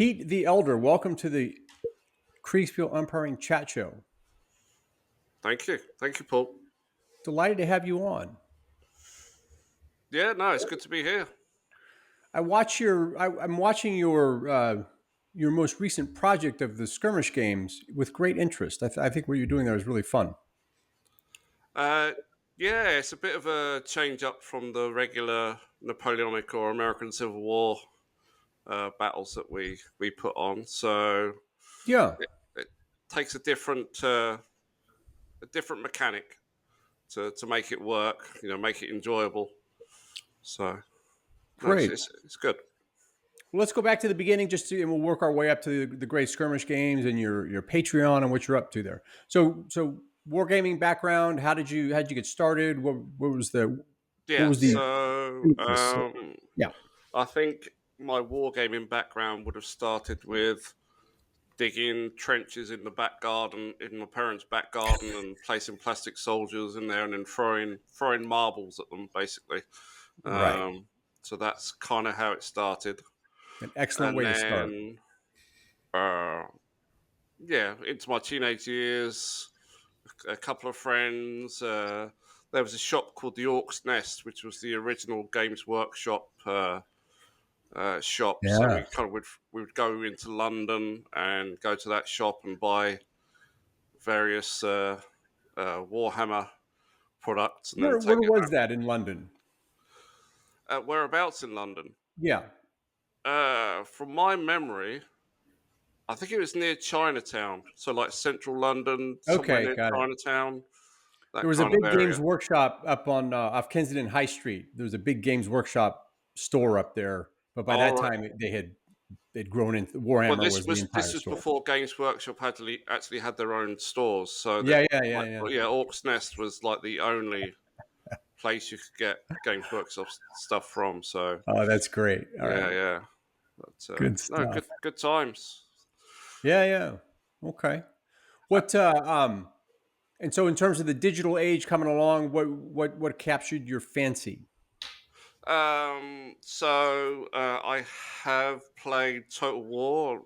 Pete the Elder, welcome to the Kriegsspiel Umpiring Chat Show. Thank you. Thank you, Paul. Delighted to have you on. Yeah, no, it's good to be here. I'm watching your most recent project of the skirmish games with great interest. I think what you're doing there is really fun. Uh, yeah, it's a bit of a change up from the regular Napoleonic or American Civil War battles that we put on. So Yeah, it takes a different mechanic to make it work. Make it enjoyable. So no, great. it's good. Well, let's go back to the beginning, and we'll work our way up to the great skirmish games and your Patreon and what you're up to there. So wargaming background. How'd you get started? What was the what Yeah. was the So impetus? Yeah. I think my wargaming background would have started with digging trenches in the back garden, in my parents' back garden, and placing plastic soldiers in there, and then throwing marbles at them, basically. Right. Um, so that's kind of how it started, An excellent and way to start. then uh, yeah, into my teenage years, a couple of friends. There was a shop called the Orc's Nest, which was the original Games Workshop shop. So Yeah. we would go into London and go to that shop and buy various Warhammer products and then Where take it was home. that in London? Whereabouts in London? Yeah. From my memory, I think it was near Chinatown. So like central London, somewhere Okay, near got it. Chinatown, There that was a kind of big Games area. Workshop up on off Kensington High Street. There was a big Games Workshop store up there, but by All that right. time they'd grown into Well, Warhammer was the this entire was store. before Games Workshop actually had their own stores. So that Yeah, yeah, yeah, like yeah. well, yeah, Orc's Nest was like the only place you could get Games Workshop stuff from. So Oh, that's great. All yeah, right, yeah. But good no, stuff. good times. Yeah, yeah. Okay. What and so in terms of the digital age coming along, what captured your fancy? I have played Total War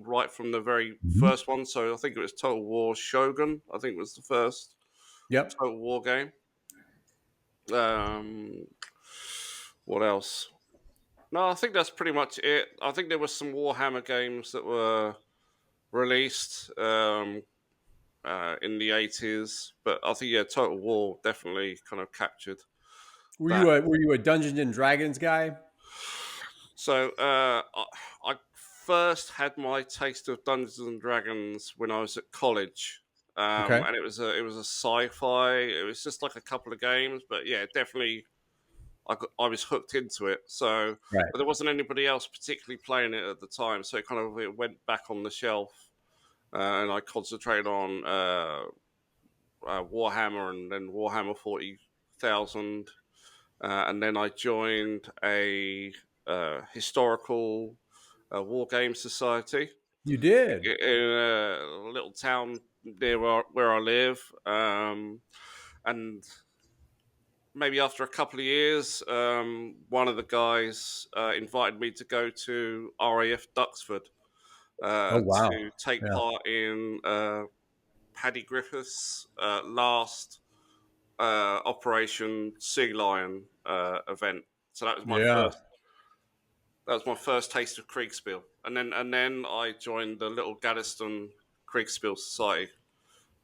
right from the very Mhm. first one. So I think it was Total War Shogun. I think was the first Yep. Total War game. Um, what else? No, I think that's pretty much it. I think there were some Warhammer games that were released in the 80s, but I think yeah, Total War definitely kind of captured that. Were you a Dungeons and Dragons guy? So I first had my taste of Dungeons and Dragons when I was at college, Okay. and it was a sci-fi. It was just like a couple of games, but yeah, definitely I was hooked into it. So, Right. but there wasn't anybody else particularly playing it at the time, so it went back on the shelf, and I concentrated on Warhammer and then Warhammer 40,000. And then I joined a historical war game society You did. in a little town near where I live. And maybe after a couple of years, one of the guys invited me to go to RAF Duxford Oh to wow. take Yeah. part in Paddy Griffith's last Operation Sea Lion event. So Yeah. that was my first taste of Kriegsspiel, and then I joined the little Gaddiston Kriegsspiel Society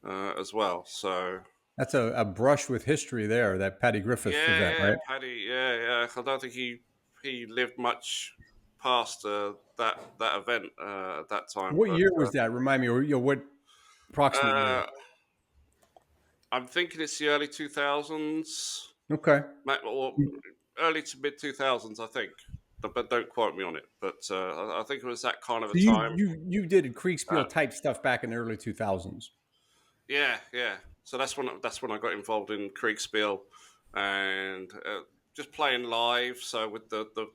as well. So That's a brush with history there, that Paddy Griffith event, yeah, right? Paddy, yeah. I don't think he lived much past that event at that time, What but year was that? Remind me, or what approximate year? uh, I'm thinking it's the early 2000s, Okay. or early to mid 2000s, I think. But don't quote me on it. But I think it was that kind of a So you time. you did Uh, Kriegspiel type stuff back in the early 2000s. yeah, yeah. So that's when I got involved in Kriegspiel and just playing live. So with the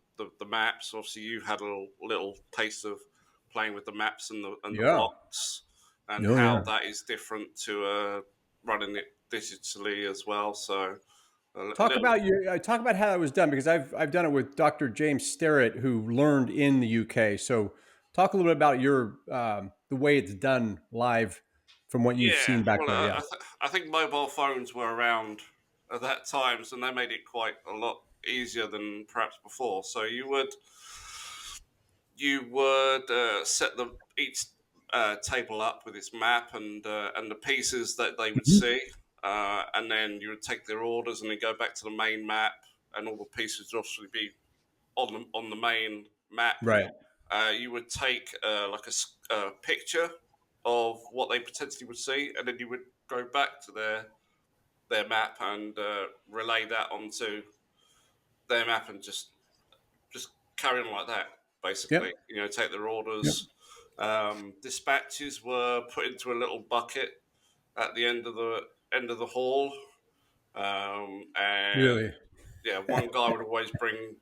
maps, obviously you had a little taste of playing with the maps and the Yeah. blocks and Oh how yeah. that is different to running it digitally as well. So a Talk little. about talk about how that was done because I've done it with Dr. James Sterrett, who learned in the UK. So Talk a little bit about your the way it's done live from what you've Yeah, seen back well, there. Yeah. I think mobile phones were around at that time, so they made it quite a lot easier than perhaps before. So you would set the each table up with its map and the pieces that they would Mhm. see, and then you would take their orders and then go back to the main map, and all the pieces would obviously be on the main map. Right. You would take like a picture of what they potentially would see, and then you would go back to their map and relay that onto their map and just carry on like that. Basically, Yep. take their Yep. orders. Dispatches were put into a little bucket at the end of the hall, and Really. yeah, one guy would always bring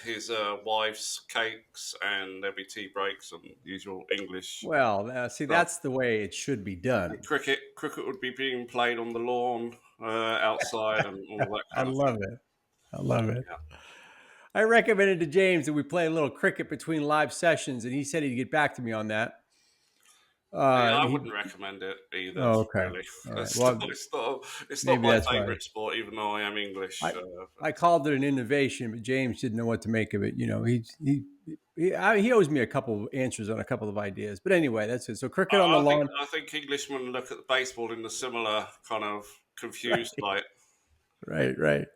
his wife's cakes, and there'd be tea breaks and usual English Well, see, stuff. that's the way it should be done. And cricket would be being played on the lawn outside and all that I kind of love thing. it. I love it. Yeah. I recommended to James that we play a little cricket between live sessions, and he said he'd get back to me on that. Yeah, I He, wouldn't recommend it either. oh, okay. Really, All right. it's not, Well, it's not maybe my that's why. favourite sport, even though I am English. I I called it an innovation, but James didn't know what to make of it. He owes me a couple of answers on a couple of ideas. But anyway, that's it. So cricket on the I think lawn, I think Englishmen look at baseball in a similar kind of confused right? light. Right.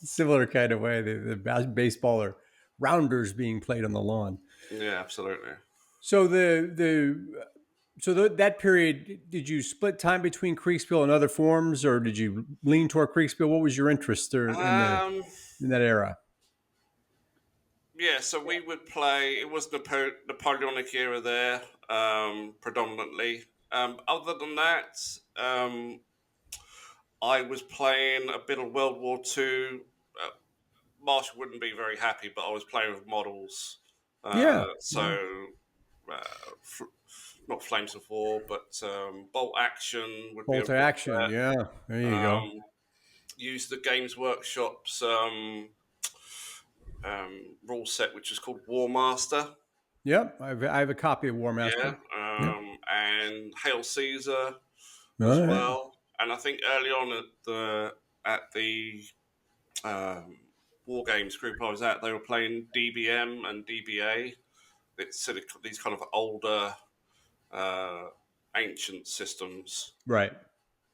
Similar kind of way. The baseball or rounders being played on the lawn. Yeah, absolutely. So that period, did you split time between Kriegsspiel and other forms, or did you lean toward Kriegsspiel? What was your interest there Um, in that era? yeah, so we would play. It was the Napoleonic era there, predominantly. Other than that, I was playing a bit of World War Two. Marshall wouldn't be very happy, but I was playing with models. Yeah, So, uh, f- not Flames of War, but Bolt Action would be bolt of to action. interest. Yeah, there you go. Um, use the Games Workshop's rule set, which is called War Master. Yep, I have a copy of War Yeah, Master. Yep. and Hail Caesar as All right. well. And I think early on at the um, War Games group I was at, they were playing DBM and DBA. It's sort of these kind of older, uh, ancient systems. Right.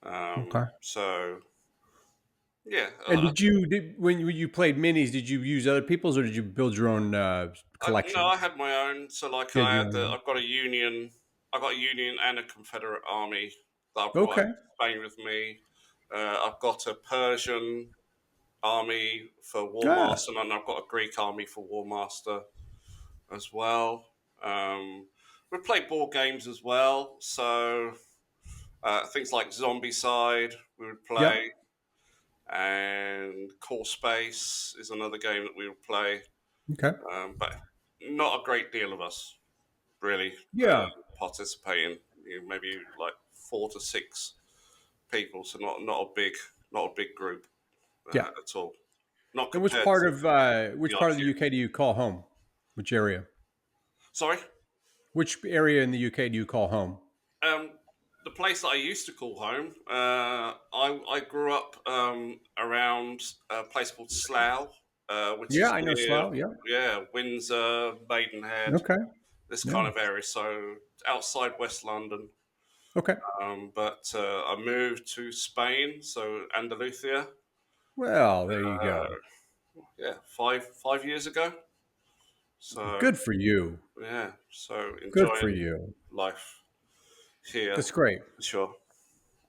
Okay. So yeah, And when you played minis, did you use other people's or did you build your own no, collection? I had my own. So like Yeah, I your had, own. I've got a Union, and a Confederate army that I've brought Okay. over to Spain with me. I've got a Persian army for War Ah. Master, and I've got a Greek army for War Master as well. We play board games as well, so things like Zombicide we would Yep. play, and Core Space is another game that we would play, Okay. but not a great deal of us really Yeah. participating. Maybe like 4 to 6 people, so not a big group Yeah. at all. Not And which compared part to of the the IQ. UK do you call home? Which area? Sorry. Which area in the UK do you call home? Um, the place that I used to call home, I grew up around a place called Slough, which Yeah, is I know near, Slough. Yeah. Windsor, Maidenhead, Okay. this kind Yeah. of area. So outside West London. Okay. But I moved to Spain, so Andalusia. Well, there you Uh, go. yeah, five years ago. So Good for you. yeah, so Good for enjoying you. life here That's great. for sure.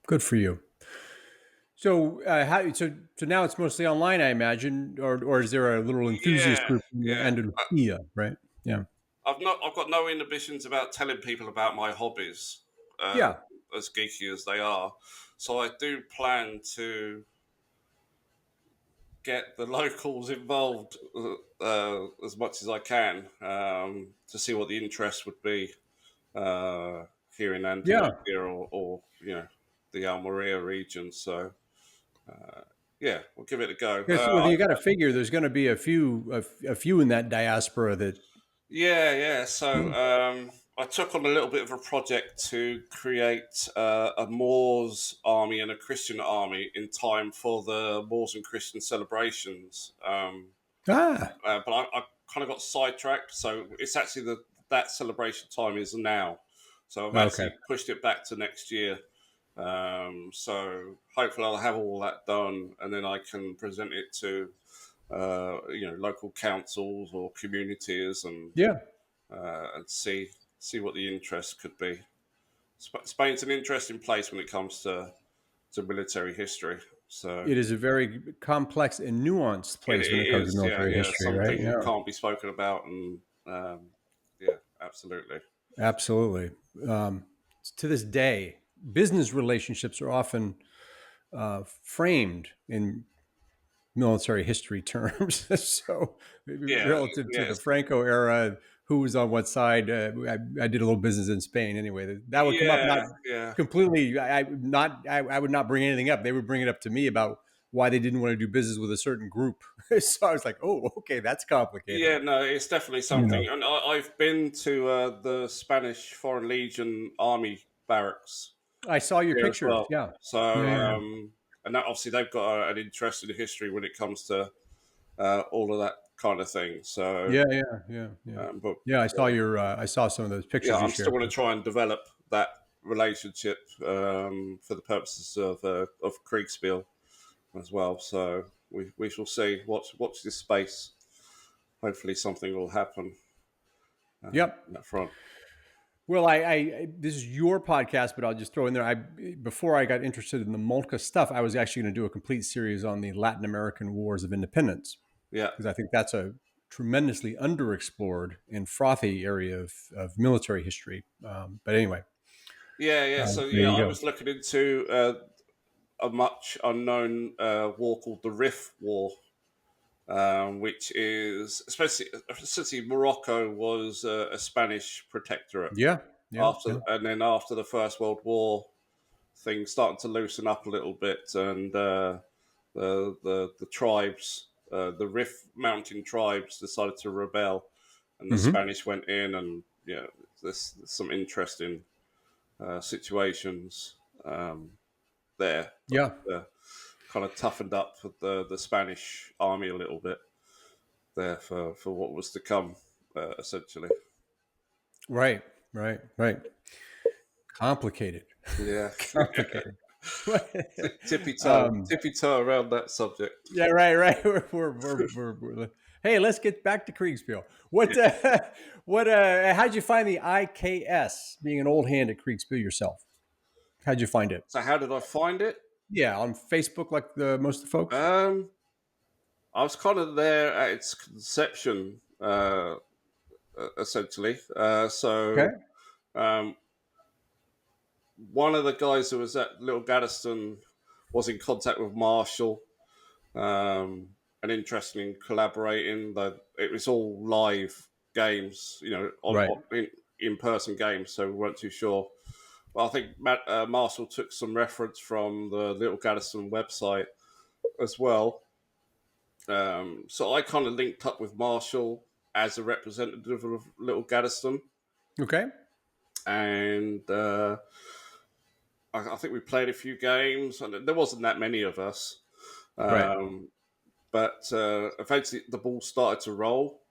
Good for you. So, so now it's mostly online, I imagine, or is there a little enthusiast Yeah, group in yeah. Andalusia, right? Yeah. I've got no inhibitions about telling people about my hobbies, uh, Yeah. as geeky as they are. So I do plan to get the locals involved as much as I can, to see what the interest would be here in Yeah. Andalusia or the Almeria region. So yeah, we'll give it a go. Yes. Well, you got to figure there's going to be a few in that diaspora that Yeah. So I took on a little bit of a project to create a Moors army and a Christian army in time for the Moors and Christian celebrations. Ah, But I kind of got sidetracked. So it's actually that celebration time is now. So I've okay. actually pushed it back to next year. So hopefully I'll have all that done, and then I can present it to local councils or communities Yeah, and see what the interest could be. Spain's an interesting place when it comes to military history. So it is a very complex and nuanced it place when it comes to is, military yeah, history, right? something Yeah, can't be spoken about, and yeah, absolutely. absolutely. Um, to this day, business relationships are often framed in military history terms. So, Yeah, relative to the yes, Franco era, who was on what side? I did a little business in Spain anyway. That would come up yeah, not yeah. completely. I would not bring anything up. They would bring it up to me about why they didn't want to do business with a certain group. So I was like, oh, okay, that's complicated. Yeah, no, it's definitely You something. know, And I've been to the Spanish Foreign Legion Army barracks I saw your here as pictures. well. Yeah, So, yeah, yeah, and that, obviously they've got an interesting history when it comes to all of that kind of thing. So, yeah, yeah, yeah, yeah. but Yeah, I saw your. I saw some of those yeah, pictures you I'm still shared. going to try and develop that relationship for the purposes of Kriegsspiel as well. So we shall see. Watch this space. Hopefully, something will happen Yep. on that front. Well, this is your podcast, but I'll just throw in there. Before I got interested in the Molca stuff, I was actually going to do a complete series on the Latin American Wars of Independence Yeah, because I think that's a tremendously underexplored and frothy area of military history. But anyway, yeah. So there yeah, you I go. was looking into a much unknown war called the Rif War, which is especially essentially Morocco was a Spanish protectorate Yeah, yeah, after, yeah. and then after the First World War, things started to loosen up a little bit, and the tribes, the Rif mountain tribes, decided to rebel, and the Hmm. Spanish went in, and yeah, there's some interesting situations there. Yeah, Kind of toughened up the Spanish army a little bit there for what was to come, essentially. right, right, right. Complicated, Yeah, complicated. um, tippy toe around that subject. Yeah, right, right. Hey, let's get back to Kriegspiel. What, how'd you find the IKS, being an old hand at Kriegspiel yourself? How'd you find it? So how did I find it? Yeah, on Facebook, like most of the folks. Um, I was kind of there at its conception, essentially. Okay. Um, one of the guys who was at Little Gaddiston was in contact with Marshall, and interested in collaborating. It was all live games, Right. in person games, so we weren't too sure. Well, I think Marshall took some reference from the Little Gaddiston website as well. So I kind of linked up with Marshall as a representative of Little Gaddiston, Okay. and I think we played a few games, and there wasn't that many of us. Right. But eventually the ball started to roll,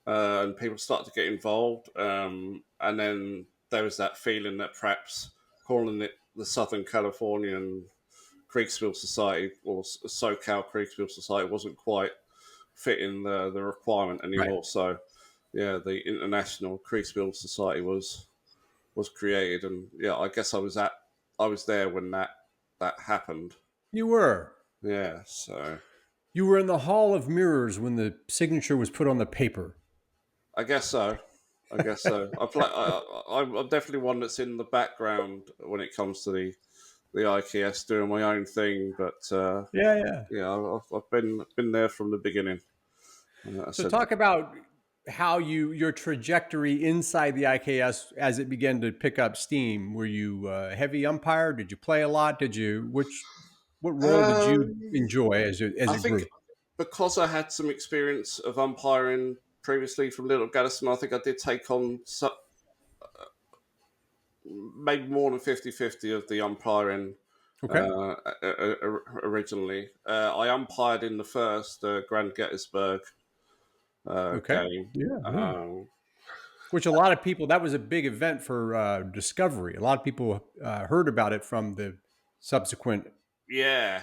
and people started to get involved. And then there was that feeling that perhaps calling it the Southern Californian Kriegsspiel Society or SoCal Kriegsspiel Society wasn't quite fitting the requirement Right. anymore. So, yeah, the International Kriegsspiel Society was created, and yeah, I guess I was there when that happened. You were. Yeah, so You were in the Hall of Mirrors when the signature was put on the paper. I guess so. I guess so. I'm definitely one that's in the background when it comes to the IKS doing my own thing, but Yeah, yeah. yeah, I've been there from the beginning. So talk about how your trajectory inside the IKS as it began to pick up steam. Were you a heavy umpire? Did you play a lot? What role did you Um, enjoy as I a think group? because I had some experience of umpiring previously from Little Gaddison. I think I did take on maybe more than 50-50 of the umpiring Okay. originally. I umpired in the first Grand Gettysburg Okay. game. Yeah. Yeah. Which a lot of people, that was a big event for Discovery. A lot of people heard about it from the subsequent Yeah,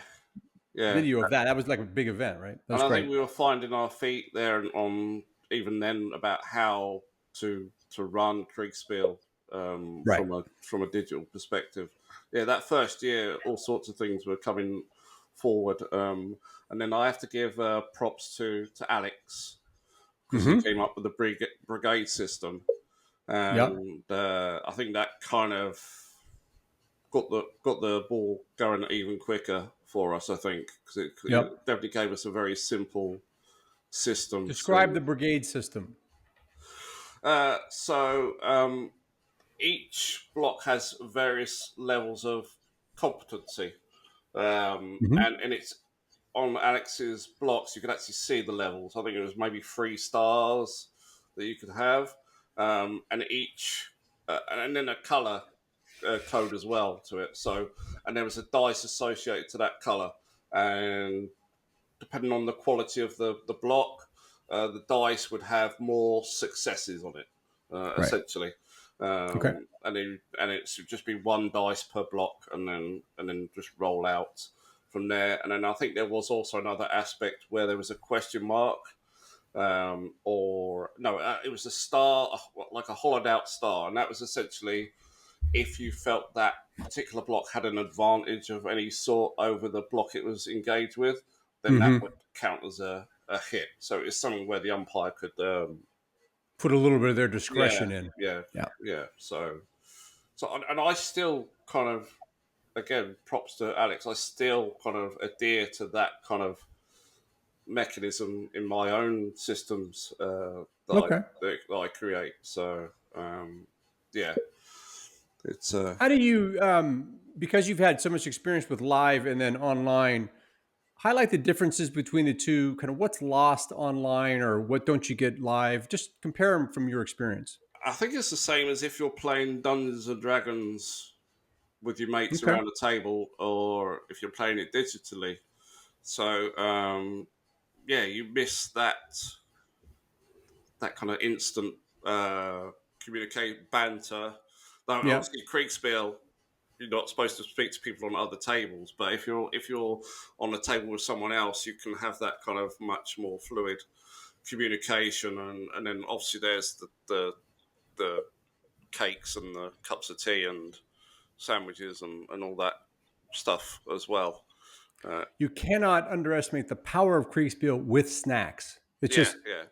yeah. video of that. That was like a big event, right? And That's I great. think we were finding our feet there on even then about how to run Kriegspiel Right. from a digital perspective. Yeah, that first year, all sorts of things were coming forward, and then I have to give props to Alex because he Mm-hmm. came up with the brigade system, Yep. and I think that kind of got the ball going even quicker for us. I think because Yep. it definitely gave us a very simple system Describe to. the brigade system. So each block has various levels of competency, Mm-hmm. and it's on Alex's blocks. You could actually see the levels. I think it was maybe 3 stars that you could have, and each, and then a color code as well to it. So, and there was a dice associated to that color, and depending on the quality of the block, the dice would have more successes on it, Right. essentially. Okay. And it should just be 1 dice per block, and then just roll out from there. And then I think there was also another aspect where there was a question mark, or no, it was a star, like a hollowed out star, and that was essentially if you felt that particular block had an advantage of any sort over the block it was engaged with, then that Mm-hmm. would count as a hit. So it's something where the umpire could, Put a little bit of their yeah, discretion in. yeah, Yeah. yeah. So and I still kind of, again, props to Alex. I still kind of adhere to that kind of mechanism in my own systems Okay. that I create. So yeah, it's How do you, because you've had so much experience with live and then online, highlight the differences between the two? Kind of what's lost online or what don't you get live? Just compare them from your experience. I think it's the same as if you're playing Dungeons and Dragons with your mates Okay. around a table, or if you're playing it digitally. So yeah, you miss that kind of instant communicate banter. Now, Yeah. obviously, Kriegspiel, you're not supposed to speak to people on other tables, but if you're on a table with someone else, you can have that kind of much more fluid communication, and then obviously there's the cakes and the cups of tea and sandwiches and all that stuff as well. You cannot underestimate the power of Kriegspiel with snacks. It's Yeah, just, yeah.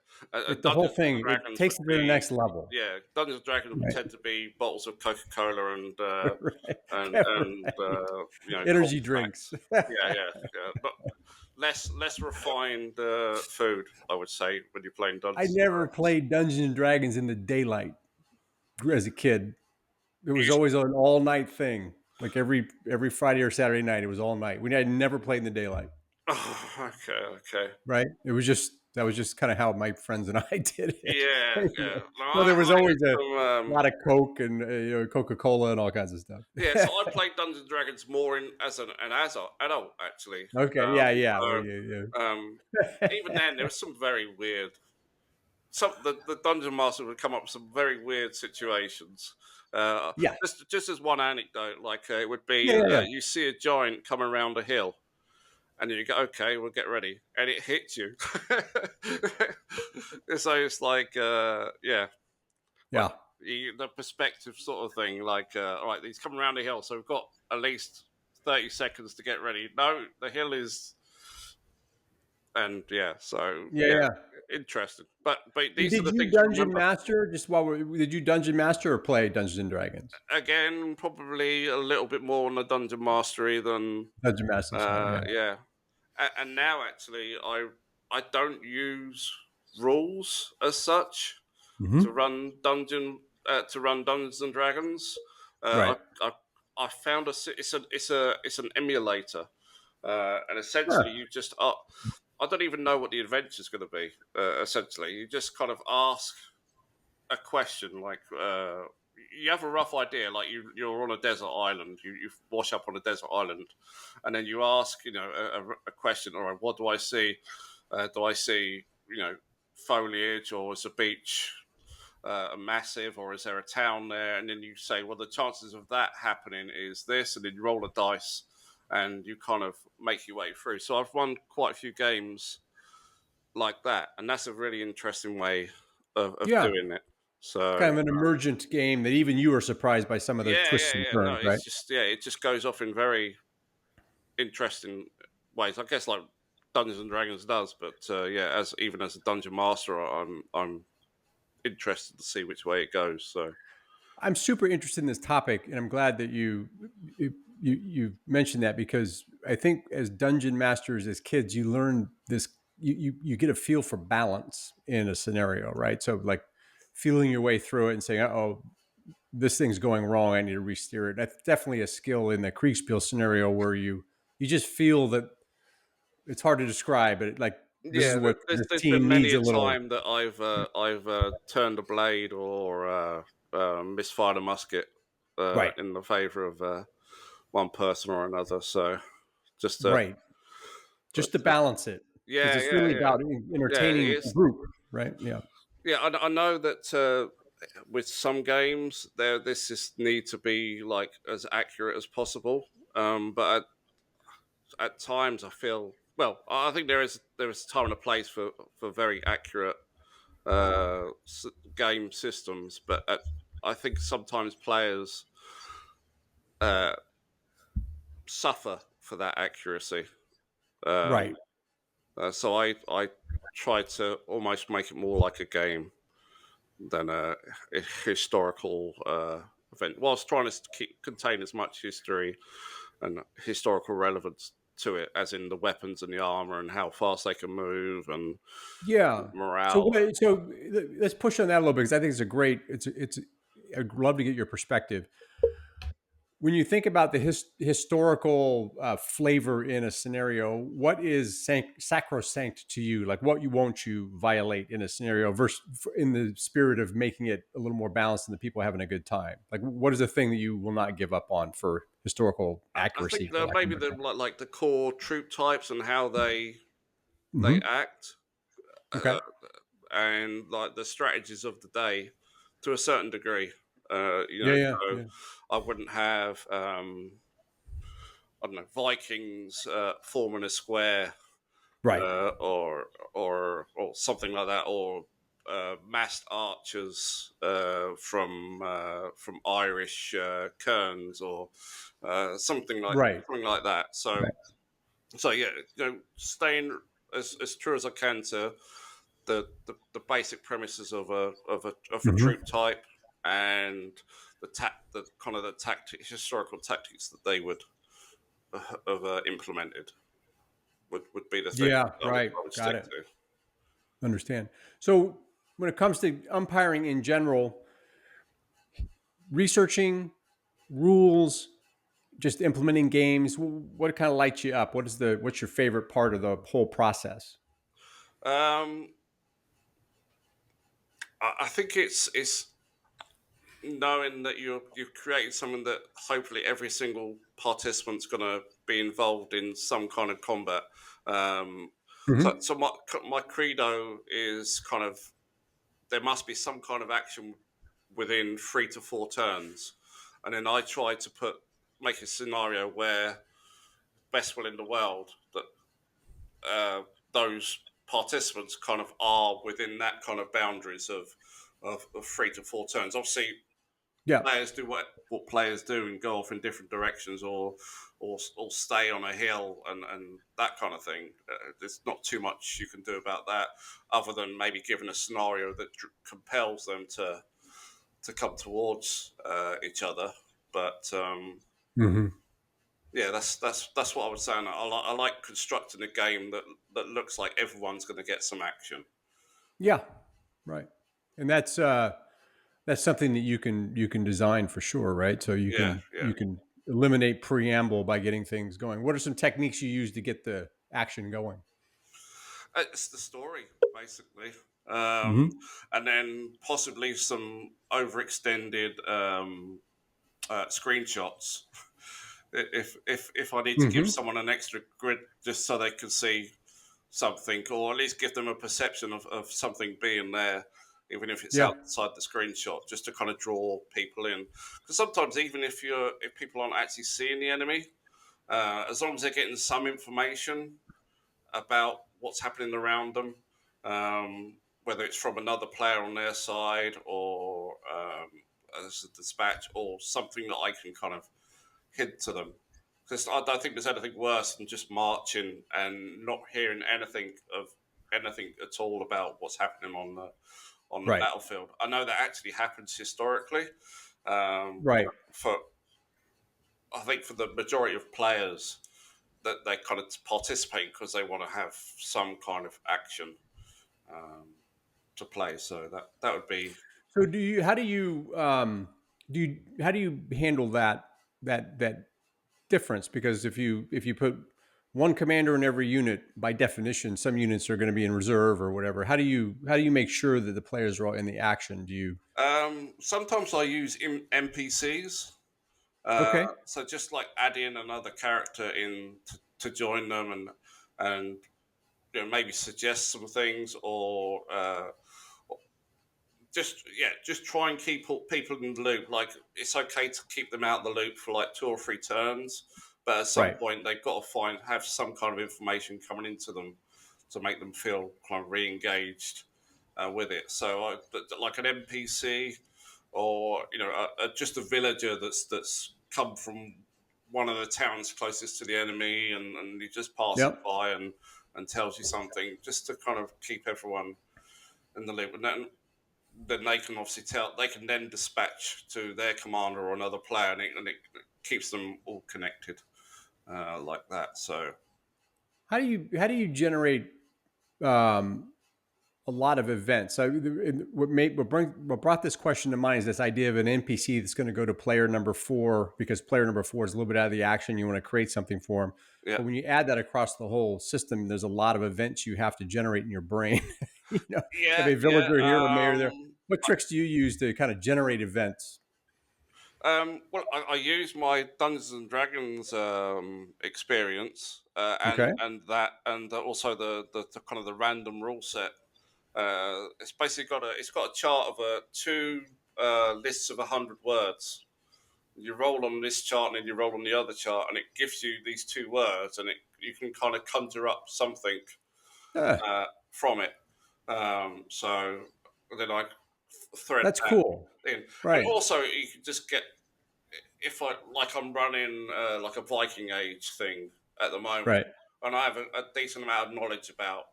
it, the whole Dungeons and thing, it Dragons takes would it to the be, next level. yeah, Dungeons and Dragons would Right. tend to be bottles of Coca Cola Right. and Right. cold Energy drinks. snacks. Yeah, yeah, yeah. But less refined food, I would say, when you're playing I Dungeons and never Dragons. played Dungeons and Dragons in the daylight as a kid. It was You, always an all night thing. Like every Friday or Saturday night, it was all night. We had never played in the daylight. oh, okay, okay. Right? It was just that was just kind of how my friends and I did it. Yeah, Anyway, yeah. No, so there was I always had a some. lot of Coke and Coca Cola and all kinds of stuff. Yeah, so I played Dungeons and Dragons more as an adult actually. Okay, yeah, yeah, well, So yeah, even yeah. then, there was some very weird. The dungeon master would come up with some very weird situations. Yeah, Just as one anecdote, like it would be yeah, yeah, you see a giant coming around a hill, and you go, "Okay, we'll get ready," and it hits you. So it's like, yeah, like yeah. the perspective sort of thing. Like, all right, he's coming around the hill, so we've got at least 30 seconds to get ready. No, the hill is, and yeah, so Yeah, yeah, yeah. interesting. But these are Did the you things to dungeon remember. master? Just while did you dungeon master or play Dungeons and Dragons? Again, probably a little bit more on the dungeon mastery than Dungeon master side, yeah. yeah. And now actually, I don't use rules as such Hmm. to run Dungeons and Dragons. Right. I found it's an emulator, and essentially Huh. you just I don't even know what the adventure is going to be. Essentially, you just kind of ask a question like you have a rough idea, like you're on a desert island, you wash up on a desert island, and then you ask, a question. All right, what do I see? Do I see, foliage, or is the beach massive, or is there a town there? And then you say, well, the chances of that happening is this, and then you roll a dice, and you kind of make your way through. So I've run quite a few games like that, and that's a really interesting way of Yeah, doing it. So kind of an emergent game that even you are surprised by some of the yeah, twists yeah, and yeah. No, turns, right? it's just it just goes off in very interesting ways. I guess like Dungeons and Dragons does, but as even as a dungeon master, I'm interested to see which way it goes. So I'm super interested in this topic, and I'm glad that you mentioned that, because I think as dungeon masters, as kids, you learn this. You get a feel for balance in a scenario, right? So like feeling your way through it and saying, "Oh, this thing's going wrong. I need to re-steer it." That's definitely a skill in the Kriegsspiel scenario where you just feel that it's hard to describe, but like this is yeah, what there's this there's been team many needs a a little. time that I've turned a blade or misfired a musket Right, in the favour of one person or another. So just right. but Just to balance it, because yeah, it's yeah, really yeah, about yeah. It entertaining the is. group, right? Yeah. Yeah, I know that with some games, this is need to be like as accurate as possible. But at times, I feel I think there is a time and a place for very accurate game systems. But I think sometimes players uh, suffer for that accuracy. Right. Um, so I try to almost make it more like a game than a historical event, whilst trying to contain as much history and historical relevance to it, as in the weapons and the armor and how fast they can move and Yeah. So morale. let's push on that a little bit, because I think it's a great. It's. I'd love to get your perspective. When you think about the historical flavor in a scenario, what is sacrosanct to you? Like, what you won't you violate in a scenario, versus in the spirit of making it a little more balanced and the people having a good time? Like, what is the thing that you will not give up on for historical I accuracy, think for lack of a maybe better the term? like the core troop types and how they Hmm. act, Okay. uh, and like the strategies of the day to a certain degree. Yeah. Yeah. So Yeah. I wouldn't have I don't know, Vikings forming a square Right. or something like that, or massed archers from Irish kerns, or Right. something like that. So Right. so yeah, staying as true as I can to the basic premises of a Hmm. troop type, and the kind of the historical tactics that they would have implemented would be the thing Yeah. Right. I would Got stick it. to. Understand. So when it comes to umpiring in general, researching rules, just implementing games, what kind of lights you up? What's your favorite part of the whole process? Um, I think it's knowing that you've created something that hopefully every single participant's going to be involved in some kind of combat. Um, so Hmm. so my credo is kind of there must be some kind of action within 3 to 4 turns, and then I try to make a scenario where best will in the world that those participants kind of are within that kind of boundaries of 3 to 4 turns. Obviously, Yeah. players do what players do and go off in different directions, or stay on a hill and that kind of thing. There's not too much you can do about that, other than maybe given a scenario that compels them to come towards each other. But Hmm. yeah, that's what I would say. And I like constructing a game that looks like everyone's going to get some action. Yeah. Right. And that's something that you can design for sure, right? So you Yeah, can yeah. you can eliminate preamble by getting things going. What are some techniques you use to get the action going? It's the story, basically. Hmm. And then possibly some overextended screenshots. If I need to give Hmm. someone an extra grid just so they can see something, or at least give them a perception of something being there, even if it's Yeah. outside the screenshot, just to kind of draw people in. Because sometimes, even if people aren't actually seeing the enemy, as long as they're getting some information about what's happening around them, whether it's from another player on their side or as a dispatch or something that I can kind of hint to them. Because I don't think there's anything worse than just marching and not hearing anything at all about what's happening on the Right. battlefield. I know that actually happens historically. Right. For I think for the majority of players, that they kind of participate because they want to have some kind of action to play. So that would be. So do you? How do you? Do you? How do you handle that difference? Because if you put one commander in every unit, by definition, some units are going to be in reserve or whatever. How do you make sure that the players are all in the action? Do you? Sometimes I use NPCs. Okay. So just like add in another character in to join them and maybe suggest some things or just try and keep people in the loop. Like it's okay to keep them out of the loop for like 2 or 3 turns, but at some Right. point they've got to have some kind of information coming into them to make them feel kind of re-engaged with it. So like an NPC or just a villager that's come from one of the towns closest to the enemy and he just passes Yep. by and tells you something just to kind of keep everyone in the loop. And then they can obviously they can then dispatch to their commander or another player, and it keeps them all connected like that. So How do you generate a lot of events? So what brought this question to mind is this idea of an NPC that's going to go to player number 4 because player number 4 is a little bit out of the action. You want to create something for him, yeah, but when you add that across the whole system, there's a lot of events you have to generate in your brain. Have yeah, a yeah. villager here, a mayor there. What tricks do you use to kind of generate events? Well, I use my Dungeons and Dragons experience Okay. and also the kind of the random rule set. It's basically got a chart of two lists of 100 words. You roll on this chart and then you roll on the other chart, and it gives you these two words, and you can kind of conjure up something from it. So then I thread That's that cool. in, and Right. also you can just get if I'm running like a Viking Age thing at the moment, Right. and I have a decent amount of knowledge about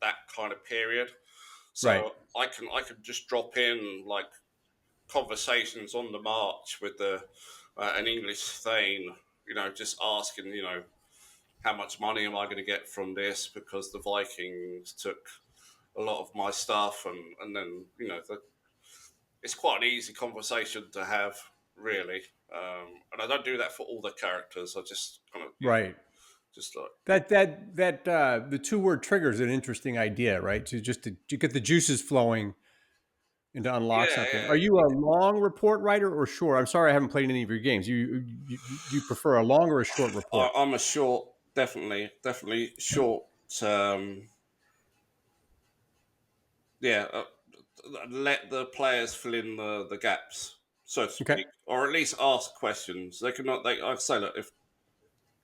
that kind of period, Right. so I can just drop in like conversations on the march with an English thane, just asking, how much money am I going to get from this because the Vikings took a lot of my stuff, and then it's quite an easy conversation to have, really. And I don't do that for all the characters. I just kind of Right. just like The two-word trigger is an interesting idea, right? To get the juices flowing and to unlock something. yeah. Are you a long report writer or short? I'm sorry, I haven't played any of your games. Do you prefer a long or a short report? I'm a short, definitely short. Yeah, let the players fill in the gaps, so to Okay. speak, or at least ask questions. They cannot. I say, look, if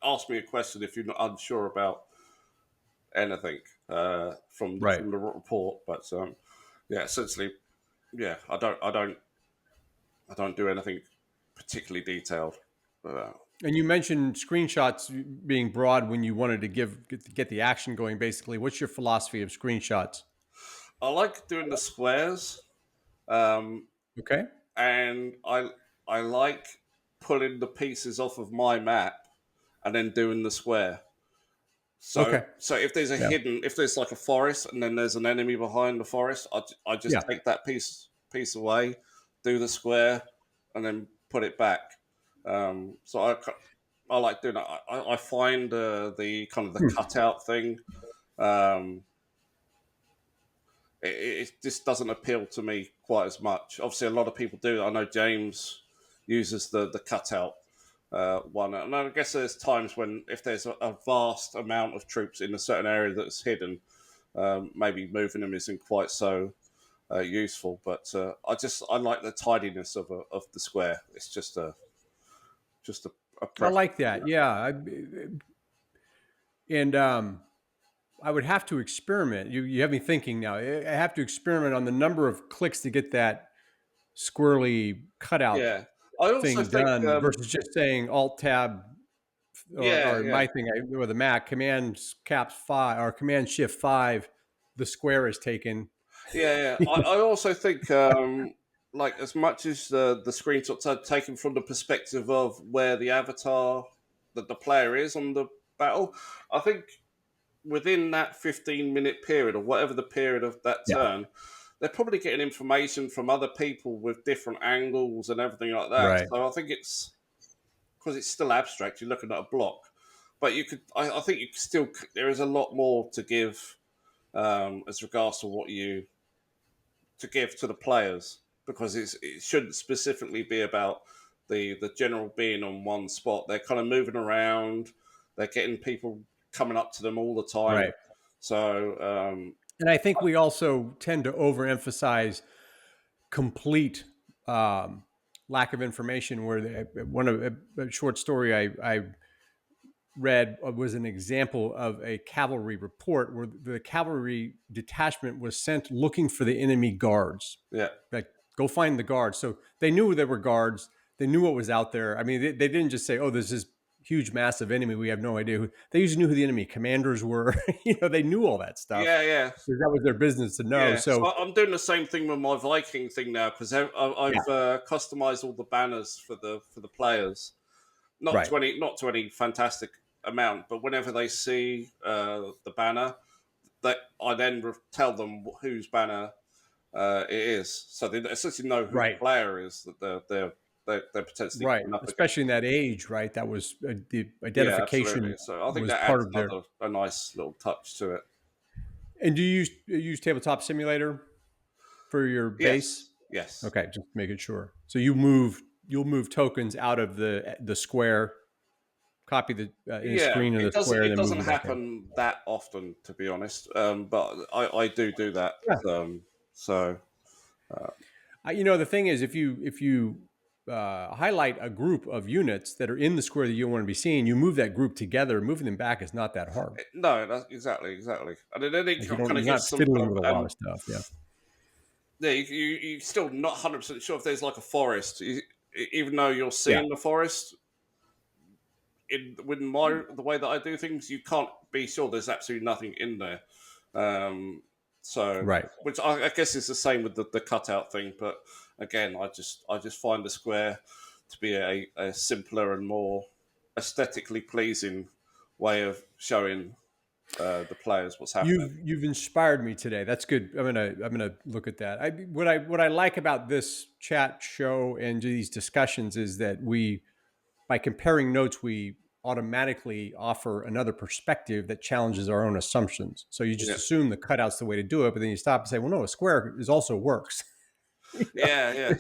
ask me a question if you're not unsure about anything Right. from the report. But yeah, essentially, yeah, I don't do anything particularly detailed. Uh, And you mentioned screenshots being broad when you wanted to get the action going. Basically, what's your philosophy of screenshots? I like doing the squares, um, Okay. and I like pulling the pieces off of my map and then doing the square. So Okay. if there's Yeah. if there's like a forest and then there's an enemy behind the forest, I just Yeah. take that piece away, do the square, and then put it back. So I like doing that. I find the kind of the Hmm. cutout thing. Um, it just doesn't appeal to me quite as much. Obviously, a lot of people do. I know James uses the cutout one, and I guess there's times when if there's a vast amount of troops in a certain area that's hidden, maybe moving them isn't quite so useful. But I like the tidiness of the square. It's just a I preference. like that. Yeah, and I would have to experiment. You have me thinking now. I have to experiment on the number of clicks to get that squirrely cutout Yeah, I also thing think done versus just saying Alt Tab yeah, or yeah. my thing with the Mac Command Caps 5 or Command Shift 5. The square is taken. Yeah, yeah. I also think, like, as much as the screenshots are taken from the perspective of where the avatar that the player is on the battle, I think within that 15-minute period or whatever the period of that Yeah. turn, they're probably getting information from other people with different angles and everything like that. Right. So I think it's because it's still abstract. You're looking at a block, but I think you could still. There is a lot more to give as regards to what you to give to the players because it shouldn't specifically be about the general being on one spot. They're kind of moving around. They're getting people coming up to them all the time. Right. So And I think we also tend to overemphasize complete lack of information. Where one of a short story I read was an example of a cavalry report where the cavalry detachment was sent looking for the enemy guards. yeah, Like, go find the guards. So they knew there were guards. They knew what was out there. I mean, they didn't just say, "Oh, there's this huge, massive enemy. We have no idea who." They usually knew who the enemy commanders were. They knew all that stuff yeah. because that was their business to know. Yeah, so So, I'm doing the same thing with my Viking thing now because I've yeah, customized all the banners for the players. right. Not to any fantastic amount, but whenever they see the banner, that I then tell them whose banner it is, so they essentially know who the Right. player is that they're potentially Right. coming up against. Especially in that age, right? That was the Yeah, identification absolutely. So I think was that part adds of their. a nice little touch to it. And do you use Tabletop Simulator for your base? Yes, yes. Okay, just making sure. So you'll move tokens out of the square, copy the in a Yeah, screen in the square, and it then move doesn't them back in. happen that often, to be honest. But I do that. Yeah. So The thing is, if you highlight a group of units that are in the square that you want to be seeing, you move that group together. Moving them back is not that hard. no, that's exactly. And then it Like kind of you're not gives some kind fiddling of with a lot of stuff. Yeah. yeah. You still not 100% sure if there's like a forest, even though you're Yeah. seeing the forest. With the way that I do things, you can't be sure there's absolutely nothing in there. So, Right. which I guess is the same with the cutout thing. But again, I just find the square to be a simpler and more aesthetically pleasing way of showing the players what's happening. You've inspired me today. That's good. I'm gonna look at that. What I like about this chat show and these discussions is that by comparing notes, we automatically offer another perspective that challenges our own assumptions. So you just Yeah, assume the cutout's the way to do it, but then you stop and say, well, no, a square is also works. yeah.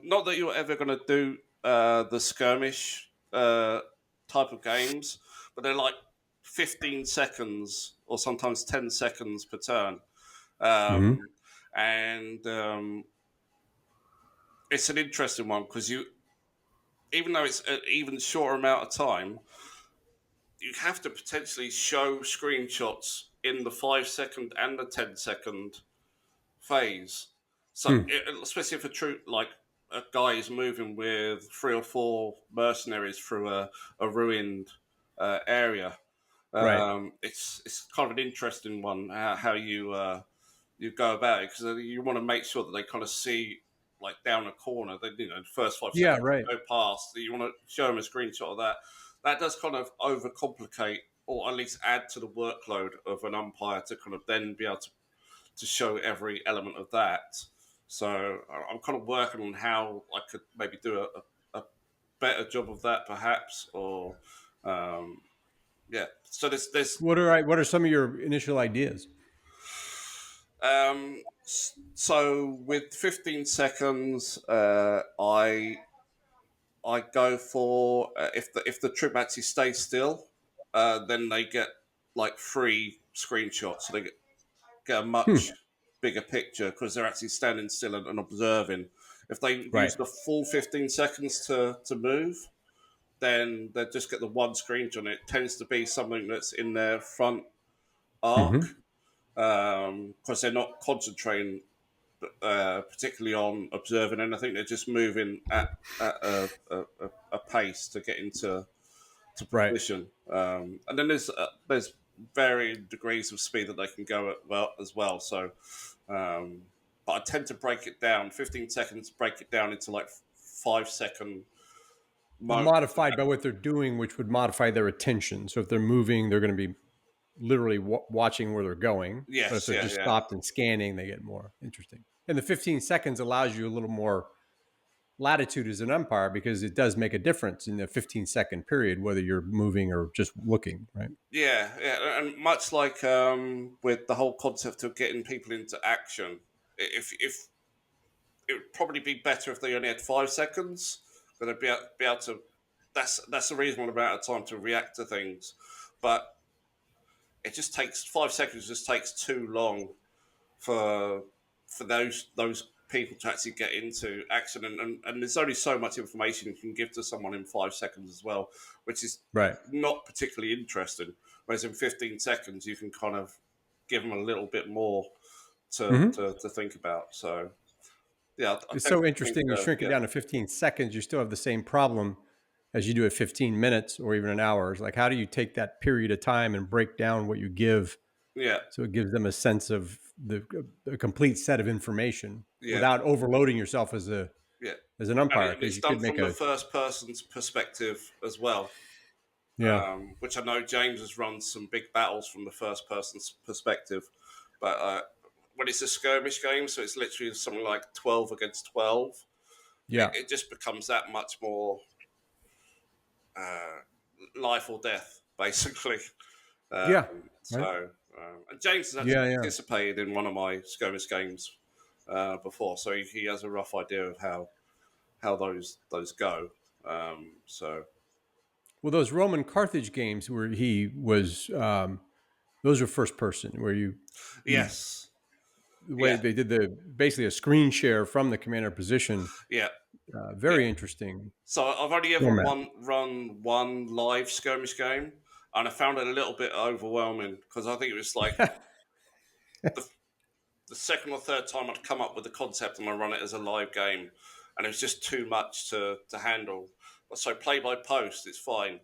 Not that you're ever going to do the skirmish type of games, but they're like 15 seconds or sometimes 10 seconds per turn. Mm-hmm. And it's an interesting one because even though it's an even shorter amount of time, you have to potentially show screenshots in the 5 second and the 10 second phase. So, especially if a troop like a guy is moving with 3 or 4 mercenaries through a ruined area, Right. it's kind of an interesting one how you go about it because you want to make sure that they kind of see like down a corner. They the first 5 seconds Yeah. Right. go past. You want to show them a screenshot of that. That does kind of overcomplicate or at least add to the workload of an umpire to kind of then be able to show every element of that. So I'm kind of working on how I could maybe do a better job of that, perhaps, or yeah. So there's What are some of your initial ideas? So with 15 seconds, I go for if the troop actually stays still, then they get like 3 screenshots, so they get a Hmm. much bigger picture because they're actually standing still and observing. If they use Right. the full 15 seconds to move, then they just get the one screenshot. And it tends to be something that's in their front arc Hmm. because they're not concentrating particularly on observing anything. They're just moving at a pace to get into Right. position. And then there's varying degrees of speed that they can go at well as well. So, but I tend to break it down. 15 seconds, break it down into like 5 second moments. Modified by what they're doing, which would modify their attention. So if they're moving, they're going to be literally watching where they're going. But if Yes, they're yeah, just yeah. stopped and scanning, they get more interesting. And the 15 seconds allows you a little more latitude as an umpire because it does make a difference in the 15-second period, whether you're moving or just looking, right? Yeah, yeah, and much like with the whole concept of getting people into action, if it would probably be better if they only had 5 seconds, because they'd be able to. That's a reasonable amount of time to react to things, but it just takes 5 seconds. Just takes too long for those people to actually get into action, and there's only so much information you can give to someone in 5 seconds as well, which is Right. not particularly interesting. Whereas in 15 seconds, you can kind of give them a little bit more Hmm. to think about. So yeah, I It's so definitely think interesting. You shrink it yeah, down to 15 seconds, you still have the same problem as you do at 15 minutes or even an hour. It's like, how do you take that period of time and break down what you give yeah, so it gives them a sense of a complete set of information yeah, without overloading yourself yeah. as an And umpire? Because it's you done could make from the a first person's perspective as well, yeah. which I know James has run some big battles from the first person's perspective. But when it's a skirmish game, so it's literally something like 12 against 12, Yeah. it just becomes that much more uh, life or death, basically. Yeah. Right. So, and James has actually Yeah. Yeah. participated in one of my skirmish games before, so he has a rough idea of how those go. So Well, those Roman Carthage games where he was, those are first person, where you yes, the way yeah, they did the basically a screen share from the commander position. yeah, yeah. Very interesting So I've only ever format. run one live skirmish game, and I found it a little bit overwhelming because I think it was like the, the second or third time I'd come up with the concept and I run it as a live game, and it was just too much to handle. So play by post, it's fine,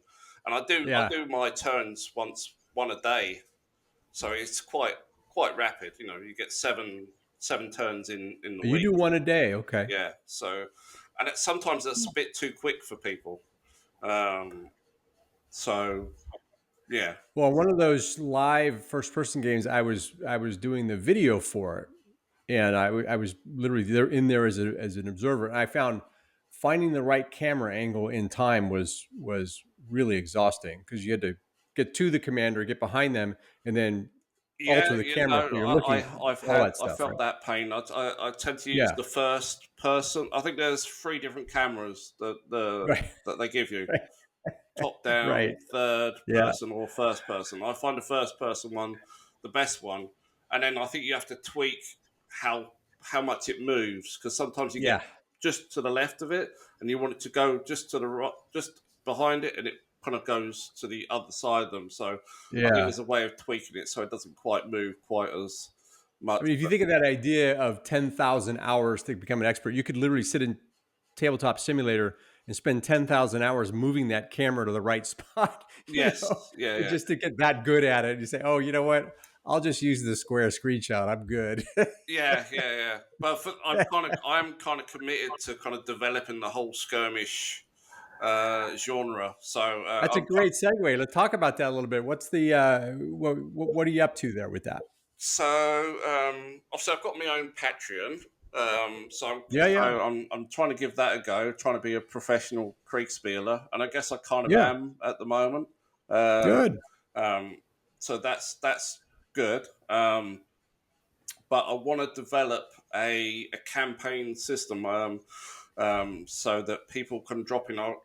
and I Yeah. do my turns one a day, so it's quite rapid. You know, you get seven turns in the You week. do one a day. Okay. Yeah, so and sometimes that's a bit too quick for people. Um, so yeah, Well, one of those live first person games, I was doing the video for it, and I was literally there in there as an observer. And I found finding the right camera angle in time was really exhausting because you had to get to the commander, get behind them, and then alter yeah, the you camera so know, you're looking all that I stuff, felt right? that pain. I tend to use Yeah. the first person. I think there's 3 different cameras Right. that they give you: Right. top Right. down, third Yeah. person, or first person. I find the first person one the best one, and then I think you have to tweak how much it moves because sometimes you get Yeah. just to the left of it, and you want it to go just to the right, just behind it, and it kind of goes to the other side of them. So I think Yeah. there's a way of tweaking it so it doesn't quite move quite as I much. mean, if you But think of that idea of 10,000 hours to become an expert, you could literally sit in tabletop simulator and spend 10,000 hours moving that camera to the right spot, yes, yeah, yeah, just to get that good at it. You say, oh, you know what? I'll just use the square screenshot. I'm good. yeah. But I'm kind of committed to kind of developing the whole skirmish genre. So That's a great segue. Let's talk about that a little bit. What's the, what are you up to there with that? obviously I've got my own Patreon. Yeah. Yeah. I'm trying to give that a go, trying to be a professional Kriegspieler, and I guess I kind of Yeah. am at the moment. Uh, Good. um, so that's good. but I want to develop a campaign system so that people can drop in. I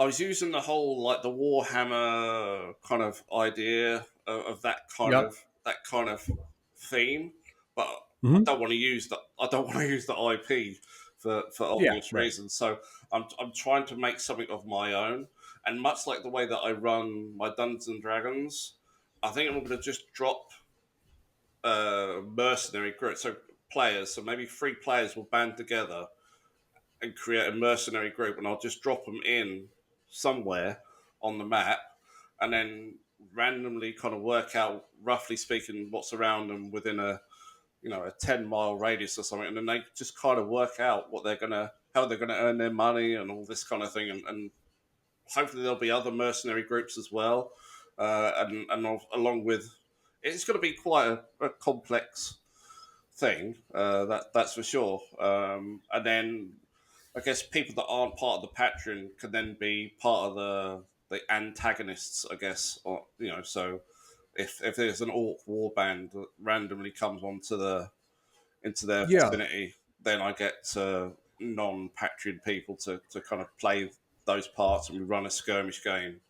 was using the whole like the Warhammer kind of idea of Yep. that kind of theme, but I Hmm. don't want to use the I don't want to use the IP for Yeah. obvious Right. reasons. So I'm trying to make something of my own, and much like the way that I run my Dungeons and Dragons, I think I'm going to just drop mercenary group. So players, so maybe 3 players will band together and create a mercenary group, and I'll just drop them in somewhere on the map, and then randomly kind of work out, roughly speaking, what's around them within a 10-mile radius or something, and then they just kind of work out how they're gonna earn their money and all this kind of thing, and hopefully there'll be other mercenary groups as well, and along with it's going to be quite a complex thing, that's for sure. And then I guess people that aren't part of the Patreon can then be part of the antagonists, I guess. Or so if there's an orc warband that randomly comes onto into their Yeah. vicinity, then I get non-Patreon people to kind of play those parts, and we run a skirmish game